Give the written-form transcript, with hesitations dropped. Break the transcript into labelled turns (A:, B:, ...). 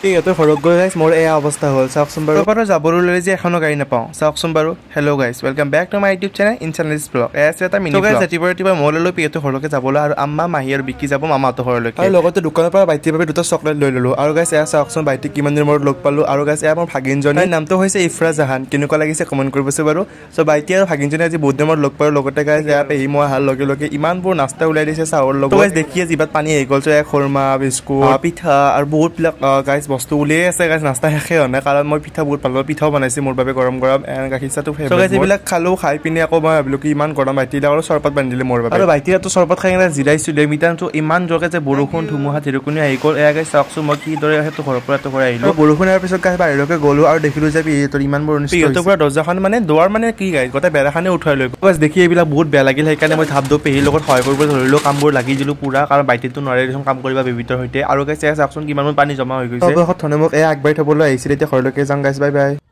A: সিহঁতে ঘৰত গৈ গাইছ মোৰ এয়া অৱস্থা হ'ল চাওকচোন বাৰু পৰা যাবলৈ ল'লে যে এখনো গাড়ী নাপাওঁ চাওকচোন বাৰু hello' guys welcome back to my YouTube channel ইনচানেলিষ্ট ব্লগ এয়া আছে এটা মিনি ব্লগ ৰাতিপুৱা মই ল'লোঁ পিহঁতৰ ঘৰলৈকে যাবলৈ আৰু আম্মা মাহী আৰু বিকি যাব মামাহঁতৰ ঘৰলৈকে আৰু লগতে দোকানৰ পৰা বাইটিৰ বাবে দুটা চকলেট লৈ ল'লোঁ আৰু গাইছ এয়া চাওকচোন বাইটিক কিমান দিনৰ মূৰত লগ পালোঁ আৰু গাইছ এয়া মোৰ ভাগিনজনীৰ নামটো হৈছে ইফৰা জাহান কেনেকুৱা লাগিছে কমেণ্ট কৰিবচোন বাৰু চ' বাইটি আৰু ভাগিনজনী আজি বহুত দিনৰ মূৰত লগ পালোঁ লগতে গাইছ এয়া পেহী মই অহাৰ লগে লগে ইমানবোৰ নাস্তা ওলাই দিছে চাহৰ লগত গাইছ দেখিয়ে জিভাত পানী আহি গ'ল চ' এয়া খুৰমা বিস্কুট পিঠা আৰু বহুতবিলাক গাইছ বস্তু উলিয়াই আছে গাইছ নাস্তা শেষে হোৱা নাই কাৰণ মই পিঠা বহুত ভাল পাওঁ পিঠাও বনাইছে মোৰ বাবে গৰম গৰম গাখীৰ চাহটো ফেভৰেট এইবিলাক খালোঁ খাই পিনে আকৌ মই ভাবিলোঁ কি ইমান গৰম ভাইটিবিলাক আৰু চৰবত বান্ধি দিলে মোৰ বাবে আৰু ভাইটিটো চৰবত খাই কিনে জিৰাইছোঁ মিটাৰটো ইমান জোৰকৈ যে বৰষুণ ধুমুহা ঢেৰেকনি আহি গ'ল এয়া গাইছ চাওকচোন মই কিদৰে সেইটো ঘৰৰ পৰা আহিলোঁ বৰষুণ অহাৰ পিছত গাইছ বাহিৰলৈকে গ'লোঁ আৰু দেখিলোঁ যে পিহঁতৰ ইমান বৰ পিহঁতৰ পৰা দৰ্জাখন মানে দুৱাৰ মানে কি গাইছ গোটেই বেৰাখনে উঠাই লৈ গ'ল দেখি এইবিলাক বহুত বেয়া লাগিল সেইকাৰণে মই ধাপ পেহীৰ লগত সহায় কৰিব ধৰিলোঁ কামবোৰ লাগি দিলোঁ পুৰা কাৰণ বাইটিটো নোৱাৰে কাম কৰিব বেবিটোৰ সৈতে আৰু গাইছ চাওকচোন কিমান পানী জমা হৈ গৈছে ধৰণে মোক এয়া আগবাঢ়ি থ'বলৈ আহিছিল এতিয়া ঘৰলৈকে যাওঁ গাইছ বাই বাই